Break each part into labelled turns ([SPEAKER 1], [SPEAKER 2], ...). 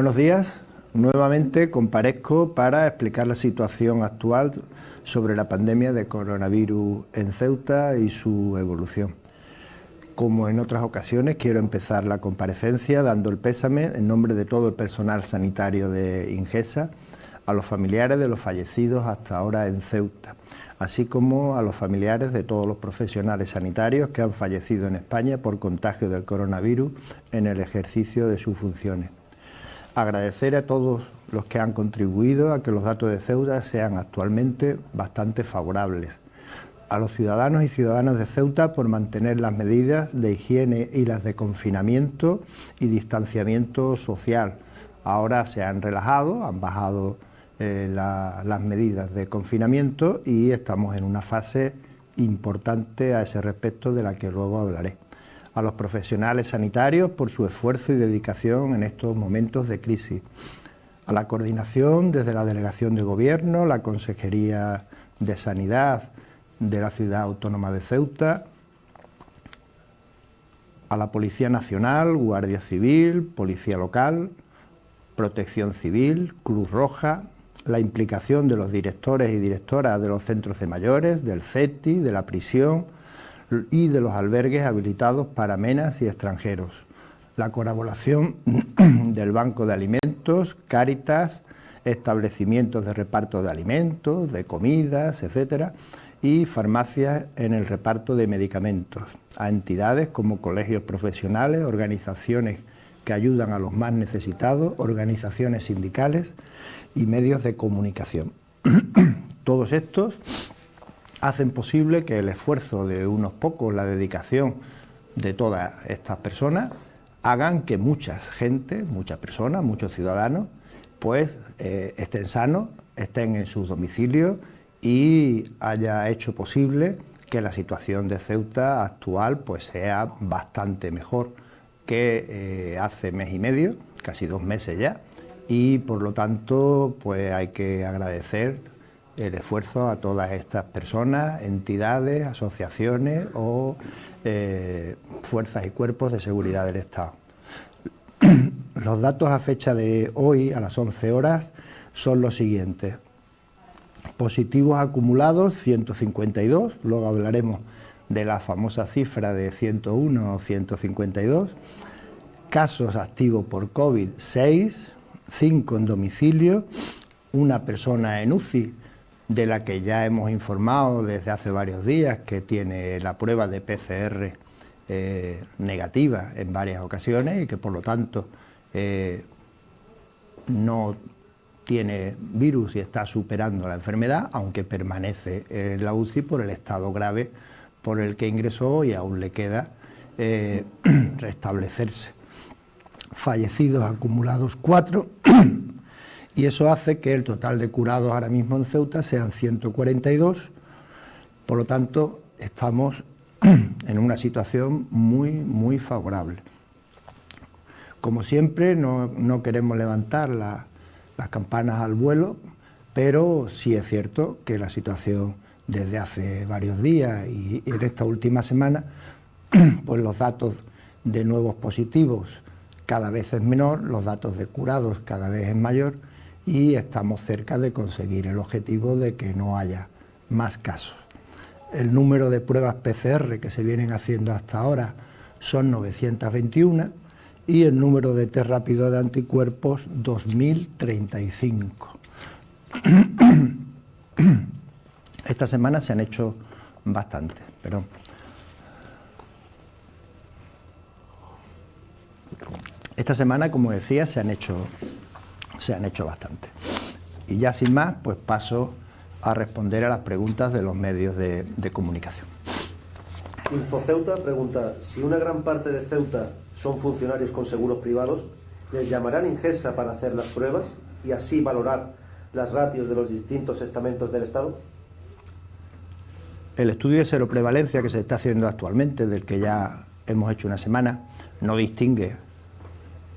[SPEAKER 1] Buenos días. Nuevamente comparezco para explicar la situación actual sobre la pandemia de coronavirus en Ceuta y su evolución. Como en otras ocasiones, quiero empezar la comparecencia dando el pésame en nombre de todo el personal sanitario de Ingesa a los familiares de los fallecidos hasta ahora en Ceuta, así como a los familiares de todos los profesionales sanitarios que han fallecido en España por contagio del coronavirus en el ejercicio de sus funciones. Agradecer a todos los que han contribuido a que los datos de Ceuta sean actualmente bastante favorables. A los ciudadanos y ciudadanas de Ceuta por mantener las medidas de higiene y las de confinamiento y distanciamiento social. Ahora se han relajado, han bajado las medidas de confinamiento y estamos en una fase importante a ese respecto de la que luego hablaré. A los profesionales sanitarios por su esfuerzo y dedicación en estos momentos de crisis. A la coordinación desde la Delegación de Gobierno, la Consejería de Sanidad de la Ciudad Autónoma de Ceuta, a la Policía Nacional, Guardia Civil, Policía Local, Protección Civil, Cruz Roja, la implicación de los directores y directoras de los centros de mayores, del CETI, de la prisión y de los albergues habilitados para menas y extranjeros, la colaboración del Banco de Alimentos, Cáritas, establecimientos de reparto de alimentos, de comidas, etcétera, y farmacias en el reparto de medicamentos, a entidades como colegios profesionales, organizaciones que ayudan a los más necesitados, organizaciones sindicales y medios de comunicación. Todos estos hacen posible que el esfuerzo de unos pocos, la dedicación de todas estas personas, hagan que mucha gente, muchas personas, muchos ciudadanos, pues estén sanos, estén en sus domicilios y haya hecho posible que la situación de Ceuta actual pues sea bastante mejor que hace mes y medio, casi 2 meses ya, y por lo tanto pues hay que agradecer el esfuerzo a todas estas personas, entidades, asociaciones o fuerzas y cuerpos de seguridad del Estado. Los datos a fecha de hoy, a las 11 horas, son los siguientes. Positivos acumulados, 152, luego hablaremos de la famosa cifra de 101 o 152. Casos activos por COVID, 6, 5 en domicilio, una persona en UCI, de la que ya hemos informado desde hace varios días, que tiene la prueba de PCR negativa en varias ocasiones y que por lo tanto no tiene virus y está superando la enfermedad, aunque permanece en la UCI por el estado grave por el que ingresó y aún le queda restablecerse. Fallecidos acumulados 4, y eso hace que el total de curados ahora mismo en Ceuta sean 142, por lo tanto estamos en una situación muy favorable. Como siempre, no queremos levantar las campanas al vuelo, pero sí es cierto que la situación desde hace varios días y en esta última semana, pues los datos de nuevos positivos cada vez es menor, los datos de curados cada vez es mayor y estamos cerca de conseguir el objetivo de que no haya más casos. El número de pruebas PCR que se vienen haciendo hasta ahora son 921 y el número de test rápido de anticuerpos 2035. Esta semana se han hecho bastante, perdón. Esta semana, como decía, se han hecho bastante. Y ya sin más, pues paso a responder a las preguntas de los medios de comunicación.
[SPEAKER 2] Infoceuta pregunta, si una gran parte de Ceuta son funcionarios con seguros privados, ¿les llamarán Ingesa para hacer las pruebas y así valorar las ratios de los distintos estamentos del Estado?
[SPEAKER 1] El estudio de seroprevalencia que se está haciendo actualmente, del que ya hemos hecho una semana, no distingue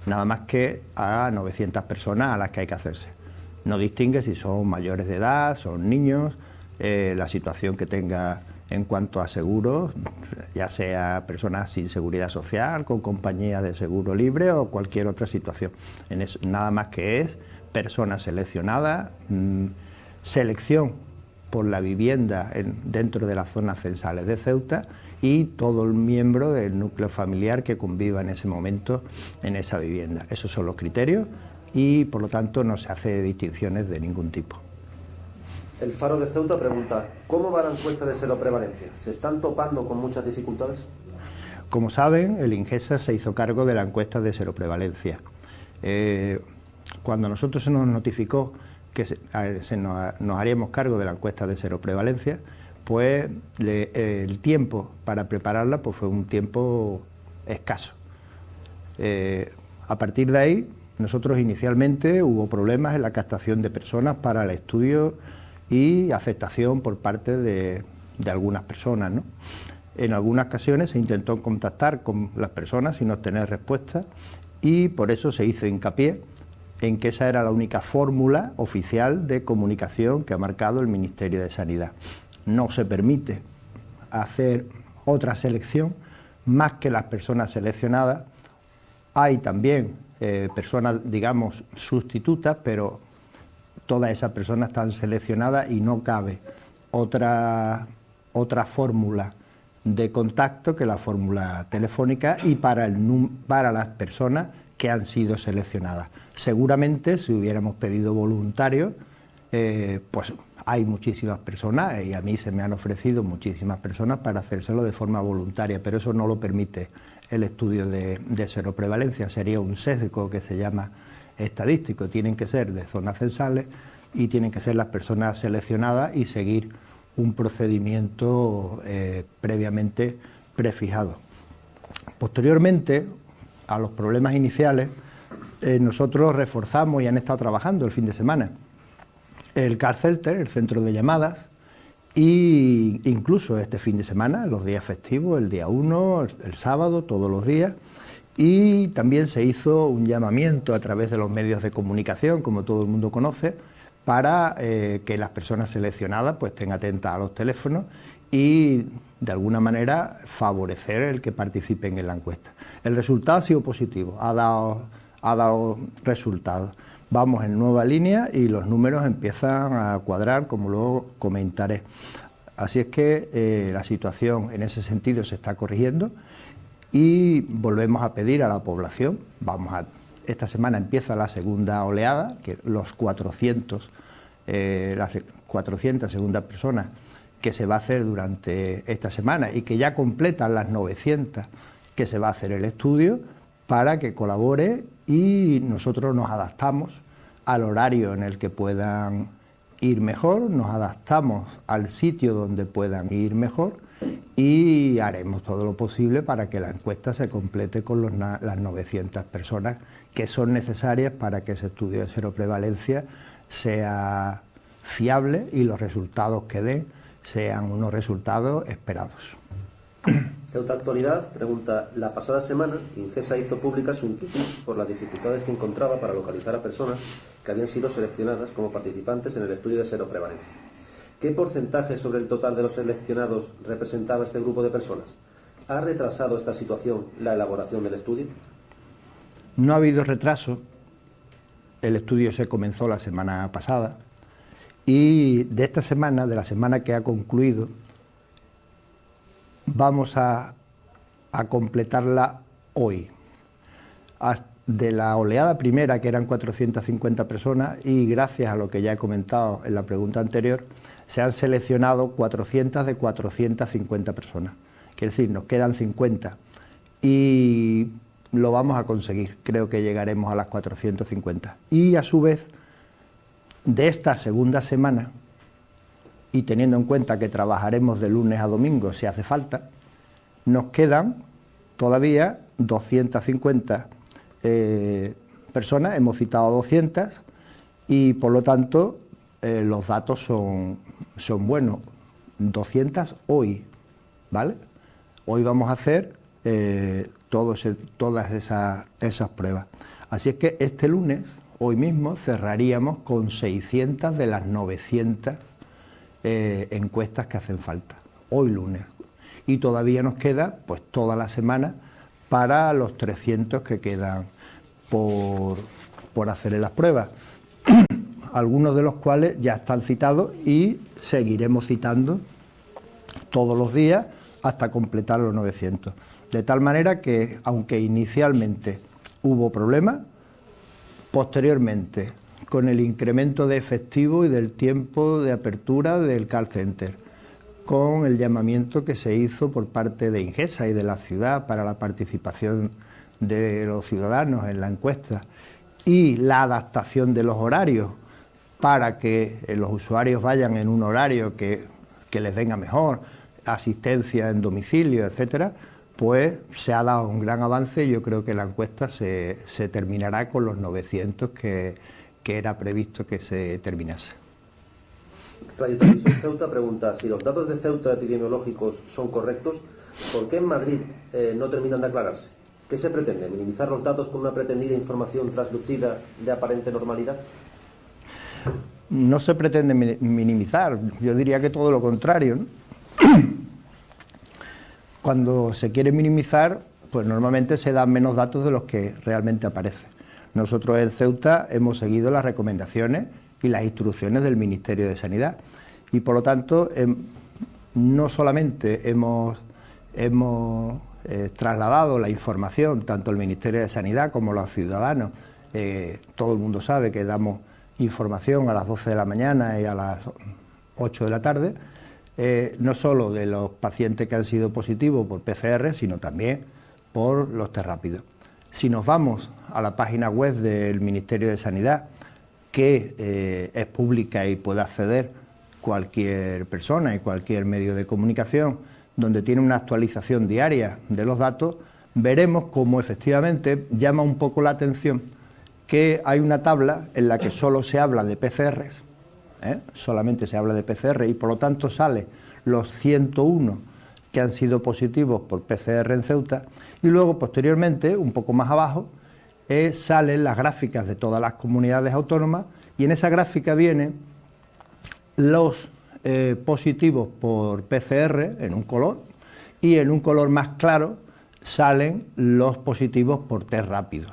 [SPEAKER 1] nada más que a 900 personas a las que hay que hacerse. No distingue si son mayores de edad, son niños, la situación que tenga en cuanto a seguros ya sea personas sin seguridad social, con compañía de seguro libre o cualquier otra situación. Nada más que es personas seleccionadas, selección por la vivienda dentro de las zonas censales de Ceuta y todo el miembro del núcleo familiar que conviva en ese momento en esa vivienda. Esos son los criterios y por lo tanto no se hace distinciones de ningún tipo.
[SPEAKER 2] El Faro de Ceuta pregunta, ¿cómo va la encuesta de seroprevalencia? ¿Se están topando con muchas dificultades?
[SPEAKER 1] Como saben, el INGESA se hizo cargo de la encuesta de seroprevalencia. Cuando nosotros se nos notificó que nos haríamos cargo de la encuesta de seroprevalencia, pues el tiempo para prepararla pues fue un tiempo escaso. A partir de ahí, nosotros inicialmente hubo problemas en la captación de personas para el estudio y aceptación por parte de algunas personas, ¿no? En algunas ocasiones se intentó contactar con las personas sin obtener respuesta y por eso se hizo hincapié en que esa era la única fórmula oficial de comunicación que ha marcado el Ministerio de Sanidad. No se permite hacer otra selección más que las personas seleccionadas. Hay también personas, digamos, sustitutas, pero todas esas personas están seleccionadas y no cabe otra fórmula de contacto que la fórmula telefónica y para las personas que han sido seleccionadas. Seguramente si hubiéramos pedido voluntarios, pues hay muchísimas personas y a mí se me han ofrecido muchísimas personas para hacérselo de forma voluntaria, pero eso no lo permite el estudio de seroprevalencia. Sería un sesgo que se llama estadístico. Tienen que ser de zonas censales y tienen que ser las personas seleccionadas y seguir un procedimiento previamente prefijado. Posteriormente a los problemas iniciales, nosotros reforzamos y han estado trabajando el fin de semana el call center, el centro de llamadas, e incluso este fin de semana, los días festivos, el día 1, el sábado, todos los días, y también se hizo un llamamiento a través de los medios de comunicación, como todo el mundo conoce, para que las personas seleccionadas pues estén atentas a los teléfonos y de alguna manera favorecer el que participen en la encuesta. El resultado ha sido positivo, ha dado resultados. Vamos en nueva línea y los números empiezan a cuadrar, como luego comentaré. Así es que la situación en ese sentido se está corrigiendo y volvemos a pedir a la población, esta semana empieza la segunda oleada, que las 400 segundas personas que se va a hacer durante esta semana y que ya completan las 900 que se va a hacer el estudio, para que colabore y nosotros nos adaptamos al horario en el que puedan ir mejor, nos adaptamos al sitio donde puedan ir mejor y haremos todo lo posible para que la encuesta se complete con las 900 personas que son necesarias para que ese estudio de seroprevalencia sea fiable y los resultados que den sean unos resultados esperados.
[SPEAKER 2] Ceuta Actualidad pregunta, la pasada semana INGESA hizo pública su inquietud por las dificultades que encontraba para localizar a personas que habían sido seleccionadas como participantes en el estudio de seroprevalencia. ¿Qué porcentaje sobre el total de los seleccionados representaba este grupo de personas? ¿Ha retrasado esta situación la elaboración del estudio?
[SPEAKER 1] No ha habido retraso. El estudio se comenzó la semana pasada y de esta semana, de la semana que ha concluido, vamos a completarla hoy. De la oleada primera, que eran 450 personas, y gracias a lo que ya he comentado en la pregunta anterior, se han seleccionado 400 de 450 personas. Quiere decir, nos quedan 50 y lo vamos a conseguir. Creo que llegaremos a las 450. Y a su vez, de esta segunda semana, y teniendo en cuenta que trabajaremos de lunes a domingo si hace falta, nos quedan todavía 250 personas, hemos citado 200 y por lo tanto los datos son buenos. 200 hoy, ¿vale? Hoy vamos a hacer todas esas pruebas. Así es que este lunes, hoy mismo, cerraríamos con 600 de las 900 encuestas que hacen falta, hoy lunes. y todavía nos queda pues toda la semana para los 300 que quedan por hacer en las pruebas, algunos de los cuales ya están citados y seguiremos citando todos los días hasta completar los 900. De tal manera que, aunque inicialmente hubo problemas, posteriormente, con el incremento de efectivo y del tiempo de apertura del call center, con el llamamiento que se hizo por parte de Ingesa y de la ciudad para la participación de los ciudadanos en la encuesta y la adaptación de los horarios para que los usuarios vayan en un horario que les venga mejor, asistencia en domicilio, etcétera, pues se ha dado un gran avance y yo creo que la encuesta se terminará con los 900 que era previsto que se terminase.
[SPEAKER 2] Radio Televisión Ceuta pregunta, si los datos de Ceuta epidemiológicos son correctos, ¿por qué en Madrid no terminan de aclararse? ¿Qué se pretende? ¿Minimizar los datos con una pretendida información traslucida de aparente normalidad?
[SPEAKER 1] No se pretende minimizar, yo diría que todo lo contrario, ¿no? Cuando se quiere minimizar, pues normalmente se dan menos datos de los que realmente aparecen. Nosotros en Ceuta hemos seguido las recomendaciones y las instrucciones del Ministerio de Sanidad y por lo tanto no solamente hemos trasladado la información tanto al Ministerio de Sanidad como a los ciudadanos, todo el mundo sabe que damos información a las 12 de la mañana y a las 8 de la tarde, no solo de los pacientes que han sido positivos por PCR, sino también por los test rápidos. Si nos vamos a la página web del Ministerio de Sanidad, que es pública y puede acceder cualquier persona y cualquier medio de comunicación, donde tiene una actualización diaria de los datos, veremos cómo efectivamente llama un poco la atención que hay una tabla en la que solo se habla de PCRs, solamente se habla de PCR y por lo tanto sale los 101 que han sido positivos por PCR en Ceuta y luego posteriormente, un poco más abajo, salen las gráficas de todas las comunidades autónomas y en esa gráfica vienen los positivos por PCR en un color y en un color más claro salen los positivos por test rápidos.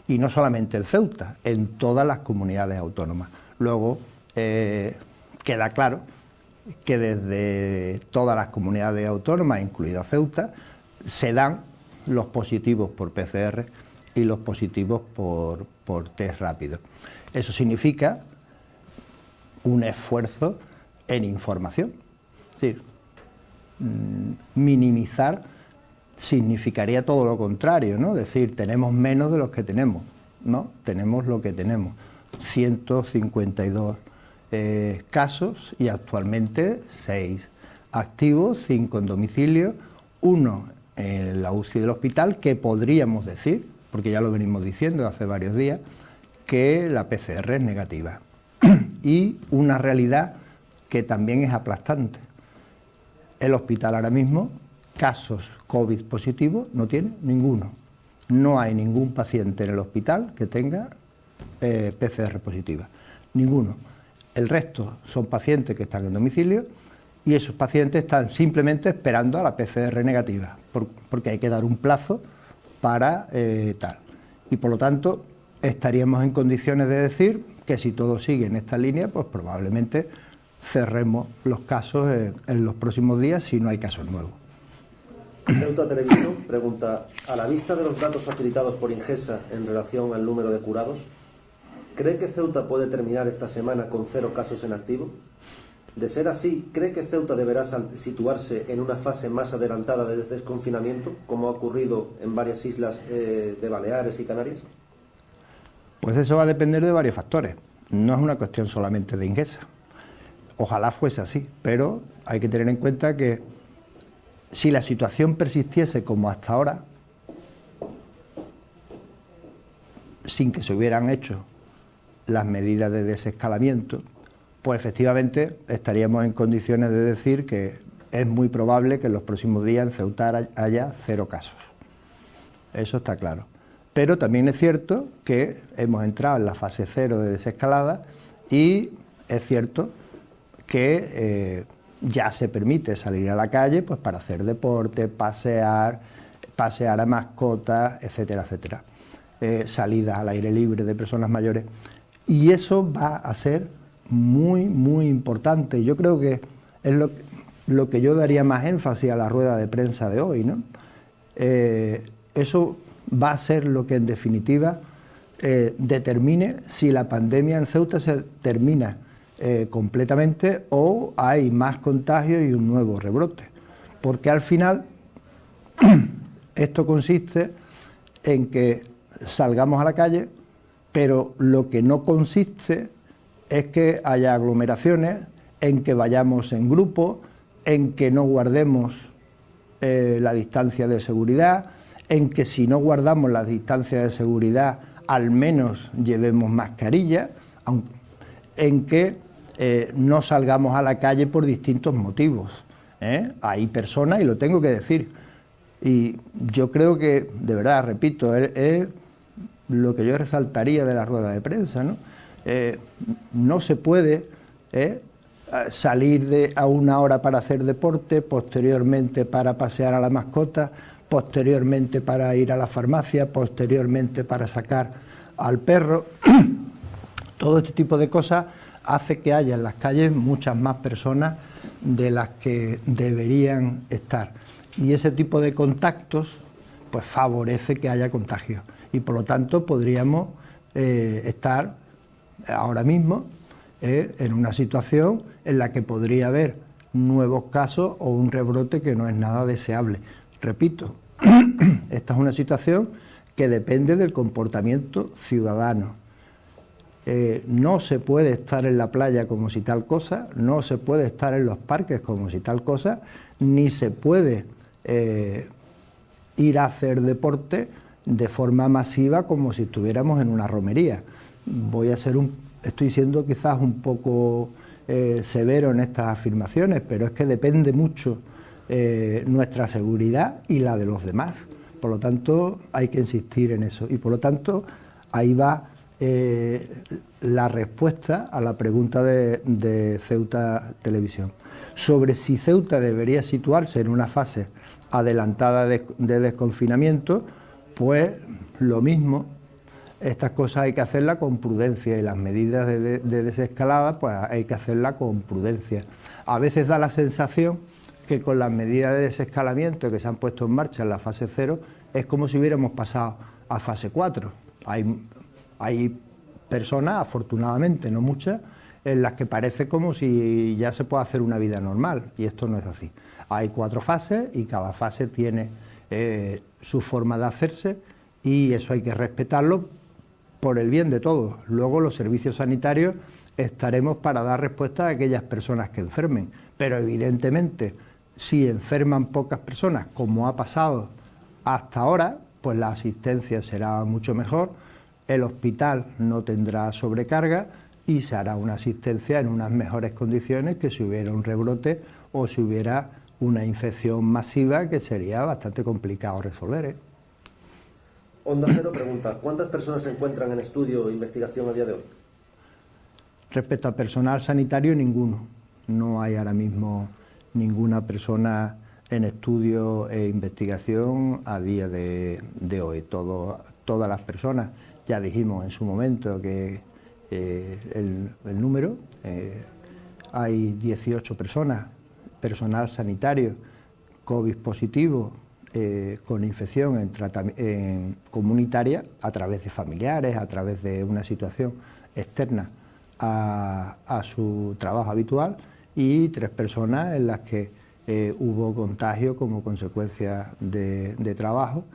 [SPEAKER 1] Y no solamente en Ceuta, en todas las comunidades autónomas. Luego queda claro que desde todas las comunidades autónomas, incluida Ceuta, se dan los positivos por PCR y los positivos por test rápido. Eso significa un esfuerzo en información. Es decir, minimizar significaría todo lo contrario, ¿no? Es decir, tenemos menos de los que tenemos, ¿no? Tenemos lo que tenemos, 152 casos y actualmente 6 activos, 5 en domicilio, 1 en la UCI del hospital, que podríamos decir, porque ya lo venimos diciendo hace varios días, que la PCR es negativa. Y una realidad que también es aplastante. El hospital ahora mismo, casos COVID positivos, no tiene ninguno. No hay ningún paciente en el hospital que tenga PCR positiva. Ninguno. El resto son pacientes que están en domicilio y esos pacientes están simplemente esperando a la PCR negativa, porque hay que dar un plazo para tal. Y por lo tanto estaríamos en condiciones de decir que si todo sigue en esta línea, pues probablemente cerremos los casos en los próximos días si no hay casos nuevos.
[SPEAKER 2] Ceuta Televisión pregunta, a la vista de los datos facilitados por Ingesa en relación al número de curados, ¿cree que Ceuta puede terminar esta semana con 0 casos en activo? De ser así, ¿cree que Ceuta deberá situarse en una fase más adelantada de desconfinamiento, como ha ocurrido en varias islas de Baleares y Canarias?
[SPEAKER 1] Pues eso va a depender de varios factores. No es una cuestión solamente de Ingesa. Ojalá fuese así, pero hay que tener en cuenta que si la situación persistiese como hasta ahora, sin que se hubieran hecho las medidas de desescalamiento, pues efectivamente estaríamos en condiciones de decir que es muy probable que en los próximos días en Ceuta haya 0 casos. Eso está claro. Pero también es cierto que hemos entrado en la fase 0 de desescalada y es cierto que ya se permite salir a la calle pues para hacer deporte, pasear a mascotas, etcétera, etcétera. Salidas al aire libre de personas mayores. Y eso va a ser muy, muy importante. Yo creo que es lo que yo daría más énfasis a la rueda de prensa de hoy, ¿no? Eso va a ser lo que en definitiva determine si la pandemia en Ceuta se termina completamente o hay más contagios y un nuevo rebrote. Porque al final esto consiste en que salgamos a la calle, pero lo que no consiste es que haya aglomeraciones, en que vayamos en grupo, en que no guardemos la distancia de seguridad, en que si no guardamos la distancia de seguridad al menos llevemos mascarilla, en que no salgamos a la calle por distintos motivos. Hay personas, y lo tengo que decir, y yo creo que, de verdad, repito, es lo que yo resaltaría de la rueda de prensa, ¿no? No se puede salir a una hora para hacer deporte, posteriormente para pasear a la mascota, posteriormente para ir a la farmacia, posteriormente para sacar al perro. Todo este tipo de cosas hace que haya en las calles muchas más personas de las que deberían estar. Y ese tipo de contactos pues favorece que haya contagios. Y por lo tanto podríamos estar ahora mismo en una situación en la que podría haber nuevos casos o un rebrote que no es nada deseable. Repito, esta es una situación que depende del comportamiento ciudadano. No se puede estar en la playa como si tal cosa, no se puede estar en los parques como si tal cosa, ni se puede ir a hacer deporte de forma masiva como si estuviéramos en una romería. Estoy siendo quizás un poco severo en estas afirmaciones, pero es que depende mucho nuestra seguridad y la de los demás. Por lo tanto, hay que insistir en eso. Y por lo tanto, ahí va la respuesta a la pregunta de Ceuta Televisión. Sobre si Ceuta debería situarse en una fase adelantada de desconfinamiento, pues lo mismo. Estas cosas hay que hacerlas con prudencia y las medidas de desescalada pues hay que hacerlas con prudencia. A veces da la sensación que con las medidas de desescalamiento que se han puesto en marcha en la fase 0 es como si hubiéramos pasado a fase 4. Hay personas, afortunadamente no muchas, en las que parece como si ya se puede hacer una vida normal, y esto no es así. Hay 4 fases y cada fase tiene su forma de hacerse y eso hay que respetarlo por el bien de todos. Luego los servicios sanitarios estaremos para dar respuesta a aquellas personas que enfermen, pero evidentemente si enferman pocas personas, como ha pasado hasta ahora, pues la asistencia será mucho mejor, el hospital no tendrá sobrecarga y se hará una asistencia en unas mejores condiciones que si hubiera un rebrote o si hubiera una infección masiva, que sería bastante complicado resolver.
[SPEAKER 2] Onda Cero pregunta, ¿cuántas personas se encuentran en estudio e investigación a día de hoy?
[SPEAKER 1] Respecto al personal sanitario, ninguno. No hay ahora mismo ninguna persona en estudio e investigación a día de hoy. Todas las personas, ya dijimos en su momento que el número, hay 18 personas, personal sanitario, COVID positivo, con infección comunitaria a través de familiares, a través de una situación externa a su trabajo habitual, y 3 personas en las que hubo contagio como consecuencia de trabajo,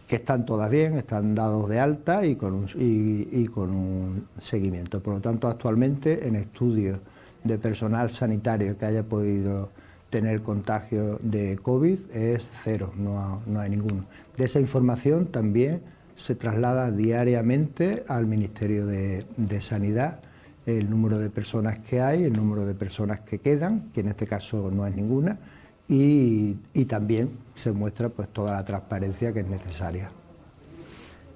[SPEAKER 1] que están todas bien, están dados de alta y con un seguimiento. Por lo tanto, actualmente en estudios de personal sanitario que haya podido tener contagio de COVID es 0, no hay ninguno. De esa información también se traslada diariamente al Ministerio de Sanidad el número de personas que hay, el número de personas que quedan, que en este caso no es ninguna, y también se muestra pues toda la transparencia que es necesaria.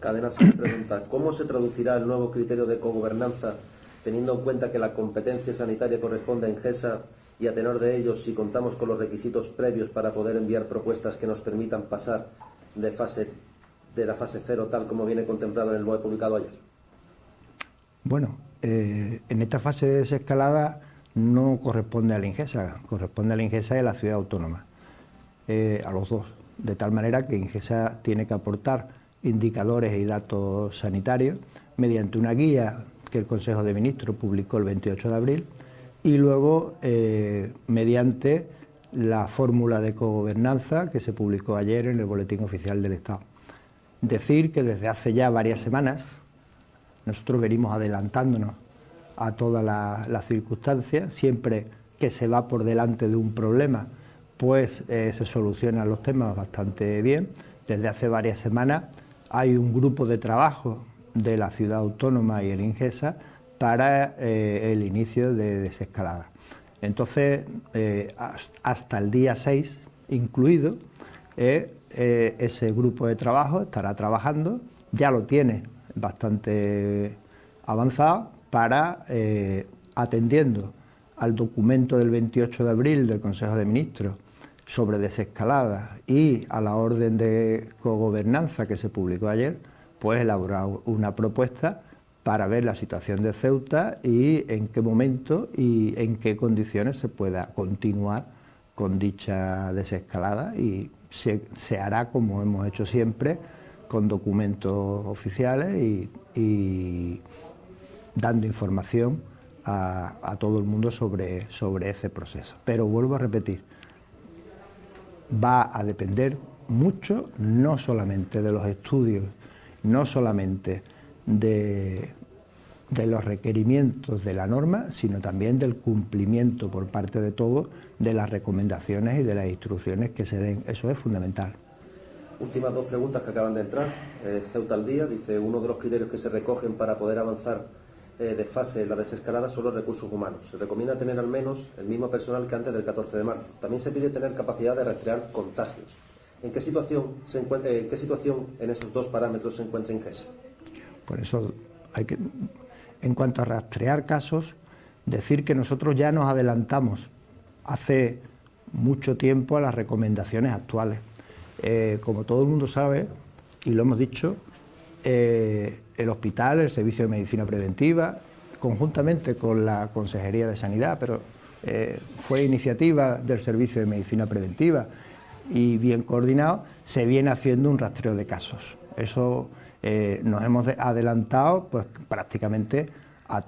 [SPEAKER 2] Cadena SER pregunta, ¿cómo se traducirá el nuevo criterio de cogobernanza teniendo en cuenta que la competencia sanitaria corresponde a Ingesa Y a tenor de ello, si contamos con los requisitos previos para poder enviar propuestas que nos permitan pasar de la fase 0 tal como viene contemplado en el BOE publicado ayer.
[SPEAKER 1] Bueno, en esta fase de desescalada no corresponde a la Ingesa, corresponde a la Ingesa y a la ciudad autónoma, a los dos, de tal manera que Ingesa tiene que aportar indicadores y datos sanitarios mediante una guía que el Consejo de Ministros publicó el 28 de abril y luego mediante la fórmula de cogobernanza que se publicó ayer en el Boletín Oficial del Estado. Decir que desde hace ya varias semanas nosotros venimos adelantándonos a todas las circunstancias, siempre que se va por delante de un problema, pues se solucionan los temas bastante bien. Desde hace varias semanas hay un grupo de trabajo de la ciudad autónoma y el Ingesa para el inicio de desescalada. Entonces, hasta el día 6 incluido, ese grupo de trabajo estará trabajando, ya lo tiene bastante avanzado, para, atendiendo al documento del 28 de abril del Consejo de Ministros sobre desescalada y a la orden de cogobernanza que se publicó ayer, pues elaborar una propuesta para ver la situación de Ceuta y en qué momento y en qué condiciones se pueda continuar con dicha desescalada, y se hará como hemos hecho siempre, con documentos oficiales y dando información a todo el mundo sobre ese proceso. Pero vuelvo a repetir, va a depender mucho, no solamente de los estudios, no solamente de los requerimientos de la norma, sino también del cumplimiento por parte de todos de las recomendaciones y de las instrucciones que se den. Eso es fundamental.
[SPEAKER 2] Últimas dos preguntas que acaban de entrar. Ceuta al día dice: uno de los criterios que se recogen para poder avanzar de fase en la desescalada son los recursos humanos. Se recomienda tener al menos el mismo personal que antes del 14 de marzo. También se pide tener capacidad de rastrear contagios. ¿En qué situación en esos dos parámetros se encuentra Ingesa?
[SPEAKER 1] Por eso hay que, en cuanto a rastrear casos, decir que nosotros ya nos adelantamos hace mucho tiempo a las recomendaciones actuales. Como todo el mundo sabe, y lo hemos dicho, el hospital, el Servicio de Medicina Preventiva, conjuntamente con la Consejería de Sanidad, pero fue iniciativa del Servicio de Medicina Preventiva y bien coordinado, se viene haciendo un rastreo de casos. Eso nos hemos adelantado pues prácticamente a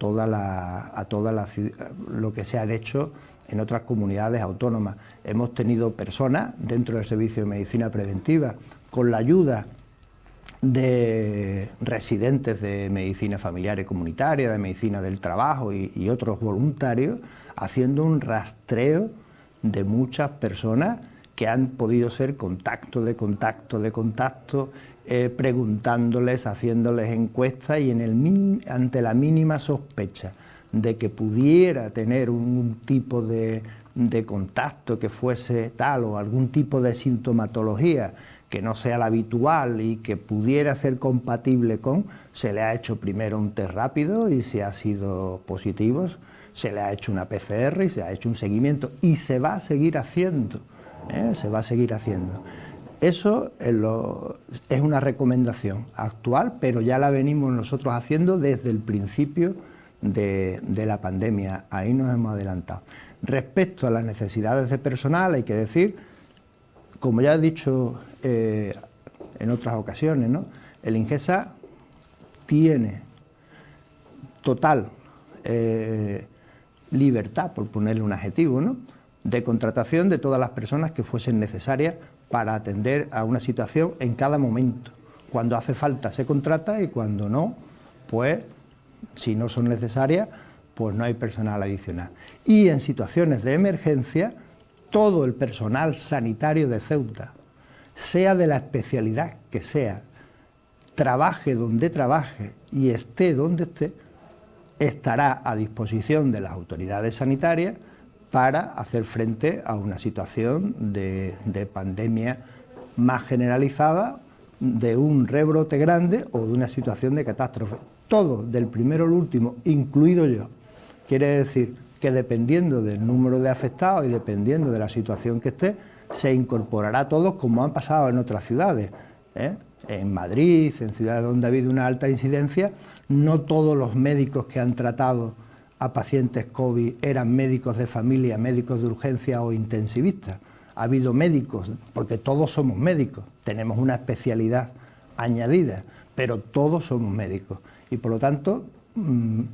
[SPEAKER 1] lo que se han hecho en otras comunidades autónomas. Hemos tenido personas dentro del Servicio de Medicina Preventiva con la ayuda de residentes de medicina familiar y comunitaria, de medicina del trabajo y otros voluntarios, haciendo un rastreo de muchas personas que han podido ser contacto, preguntándoles, haciéndoles encuestas, y ante la mínima sospecha de que pudiera tener un tipo de contacto que fuese tal, o algún tipo de sintomatología que no sea la habitual y que pudiera ser compatible con, se le ha hecho primero un test rápido, y si ha sido positivo se le ha hecho una PCR y se ha hecho un seguimiento, y se va a seguir haciendo, se va a seguir haciendo. Eso es una recomendación actual, pero ya la venimos nosotros haciendo desde el principio de la pandemia. Ahí nos hemos adelantado. Respecto a las necesidades de personal, hay que decir, como ya he dicho en otras ocasiones, ¿no?, el Ingesa tiene total libertad, por ponerle un adjetivo, ¿no?, de contratación de todas las personas que fuesen necesarias para atender a una situación en cada momento. Cuando hace falta se contrata, y cuando no, pues si no son necesarias, pues no hay personal adicional. Y en situaciones de emergencia, todo el personal sanitario de Ceuta, sea de la especialidad que sea, trabaje donde trabaje y esté donde esté, estará a disposición de las autoridades sanitarias para hacer frente a una situación de pandemia más generalizada, de un rebrote grande o de una situación de catástrofe. Todo, del primero al último, incluido yo. Quiere decir que dependiendo del número de afectados y dependiendo de la situación que esté, se incorporará a todos como han pasado en otras ciudades, ¿eh? En Madrid, en ciudades donde ha habido una alta incidencia, no todos los médicos que han tratado a pacientes COVID eran médicos de familia, médicos de urgencia o intensivistas. Ha habido médicos, porque todos somos médicos, tenemos una especialidad añadida, pero todos somos médicos. Y por lo tanto,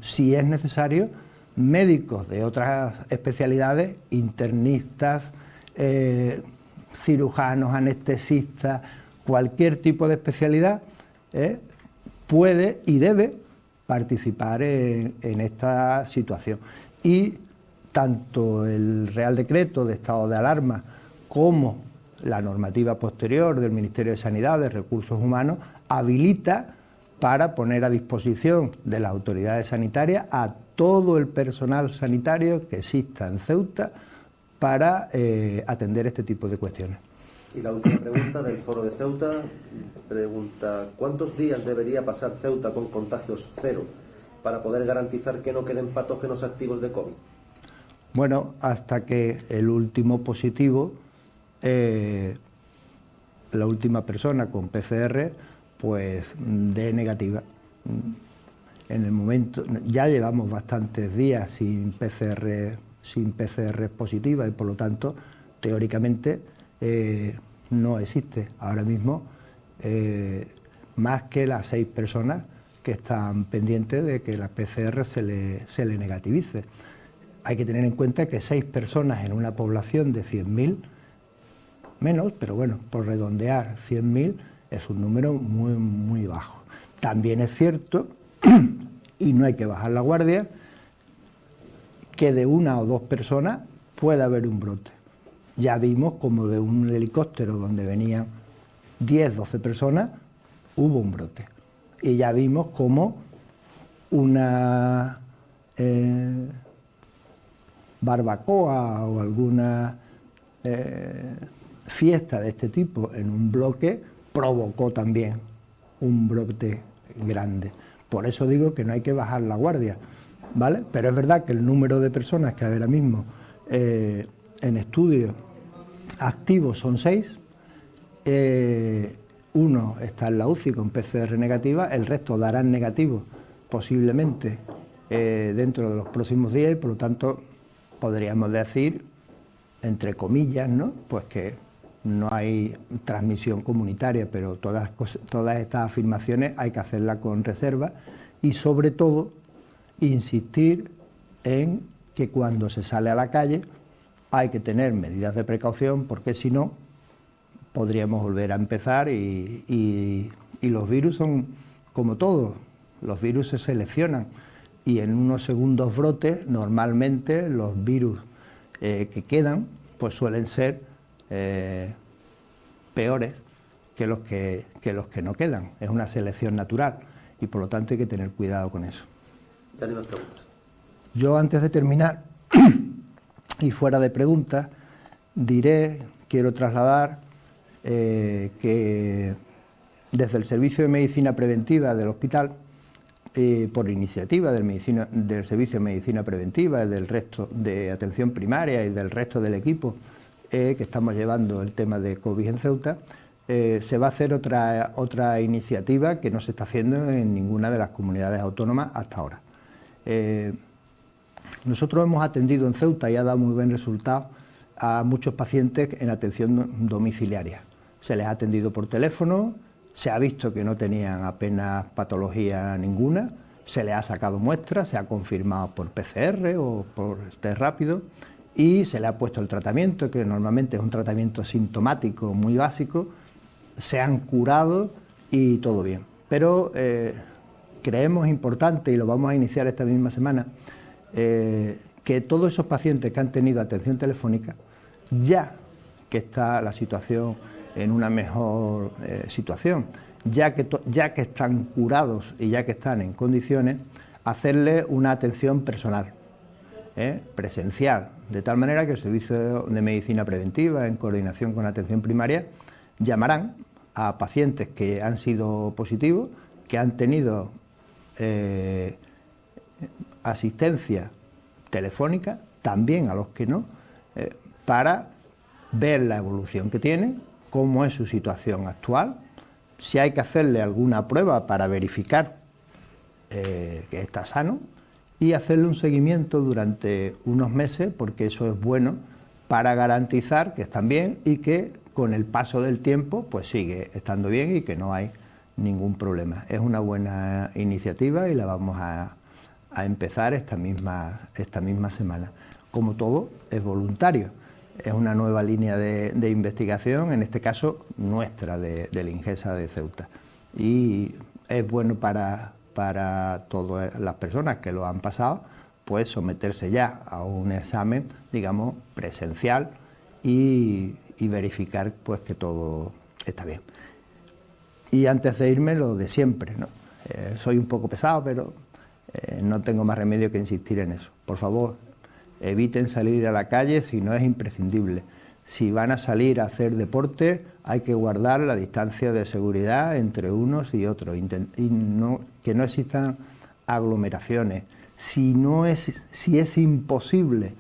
[SPEAKER 1] si es necesario, médicos de otras especialidades, internistas, cirujanos, anestesistas, cualquier tipo de especialidad puede y debe participar en esta situación. Y tanto el Real Decreto de estado de alarma como la normativa posterior del Ministerio de Sanidad, de Recursos Humanos, habilita para poner a disposición de las autoridades sanitarias a todo el personal sanitario que exista en Ceuta para atender este tipo de cuestiones.
[SPEAKER 2] Y la última pregunta del Foro de Ceuta pregunta: ¿cuántos días debería pasar Ceuta con contagios cero para poder garantizar que no queden patógenos activos de COVID?
[SPEAKER 1] Bueno, hasta que el último positivo, la última persona con PCR, pues dé negativa. En el momento, ya llevamos bastantes días sin PCR positiva y por lo tanto, teóricamente, no existe ahora mismo más que las 6 personas que están pendientes de que la PCR se le negativice. Hay que tener en cuenta que 6 personas en una población de 100.000, menos, pero bueno, por redondear 100.000 es un número muy, muy bajo. También es cierto, y no hay que bajar la guardia, que de 1 o 2 personas puede haber un brote. Ya vimos como de un helicóptero donde venían 10, 12 personas, hubo un brote. Y ya vimos como una barbacoa o alguna fiesta de este tipo en un bloque provocó también un brote grande. Por eso digo que no hay que bajar la guardia, ¿vale? Pero es verdad que el número de personas que ahora mismo en estudio activos son 6, uno está en la UCI con PCR negativa, el resto darán negativo posiblemente dentro de los próximos días y por lo tanto podríamos decir, entre comillas, ¿no?, pues que no hay transmisión comunitaria, pero todas estas afirmaciones hay que hacerlas con reserva y sobre todo insistir en que cuando se sale a la calle hay que tener medidas de precaución porque si no podríamos volver a empezar y los virus son como todo, los virus se seleccionan y en unos segundos brotes normalmente los virus que quedan pues suelen ser peores que los que no quedan. Es una selección natural y por lo tanto hay que tener cuidado con eso.
[SPEAKER 2] Ya ni más preguntas.
[SPEAKER 1] Yo antes de terminar y fuera de preguntas quiero trasladar que desde el Servicio de Medicina Preventiva del hospital, por iniciativa del Servicio de Medicina Preventiva, del resto de atención primaria y del resto del equipo que estamos llevando el tema de COVID en Ceuta, se va a hacer otra iniciativa que no se está haciendo en ninguna de las comunidades autónomas hasta ahora. Nosotros hemos atendido en Ceuta y ha dado muy buen resultado a muchos pacientes en atención domiciliaria. Se les ha atendido por teléfono, se ha visto que no tenían apenas patología ninguna, se les ha sacado muestras, se ha confirmado por PCR o por test rápido y se le ha puesto el tratamiento, que normalmente es un tratamiento sintomático muy básico, se han curado y todo bien. Pero creemos importante, y lo vamos a iniciar esta misma semana, que todos esos pacientes que han tenido atención telefónica, ya que está la situación en una mejor situación, ya que están curados y ya que están en condiciones, hacerle una atención personal, presencial, de tal manera que el Servicio de Medicina Preventiva, en coordinación con atención primaria, llamarán a pacientes que han sido positivos, que han tenido asistencia telefónica, también a los que no, para ver la evolución que tienen, cómo es su situación actual, si hay que hacerle alguna prueba para verificar que está sano y hacerle un seguimiento durante unos meses, porque eso es bueno para garantizar que están bien y que con el paso del tiempo pues sigue estando bien y que no hay ningún problema. Es una buena iniciativa y la vamos a empezar esta misma semana. Como todo, es voluntario. Es una nueva línea de investigación, en este caso nuestra, del INGESA de Ceuta. Y es bueno para todas las personas que lo han pasado, pues someterse ya a un examen, digamos, presencial y verificar pues que todo está bien. Y antes de irme, lo de siempre, ¿no? Soy un poco pesado, pero no tengo más remedio que insistir en eso. Por favor, eviten salir a la calle si no es imprescindible. Si van a salir a hacer deporte, hay que guardar la distancia de seguridad entre unos y otros, que no existan aglomeraciones. Si es imposible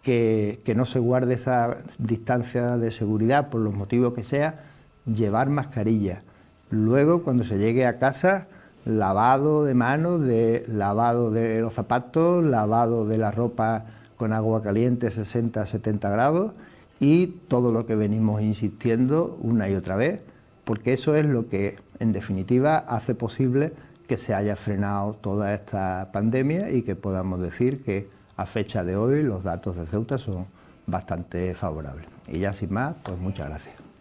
[SPEAKER 1] que no se guarde esa distancia de seguridad por los motivos que sea, llevar mascarilla. Luego, cuando se llegue a casa, lavado de manos, lavado de los zapatos, lavado de la ropa con agua caliente 60-70 grados y todo lo que venimos insistiendo una y otra vez, porque eso es lo que en definitiva hace posible que se haya frenado toda esta pandemia y que podamos decir que a fecha de hoy los datos de Ceuta son bastante favorables. Y ya sin más, pues muchas gracias.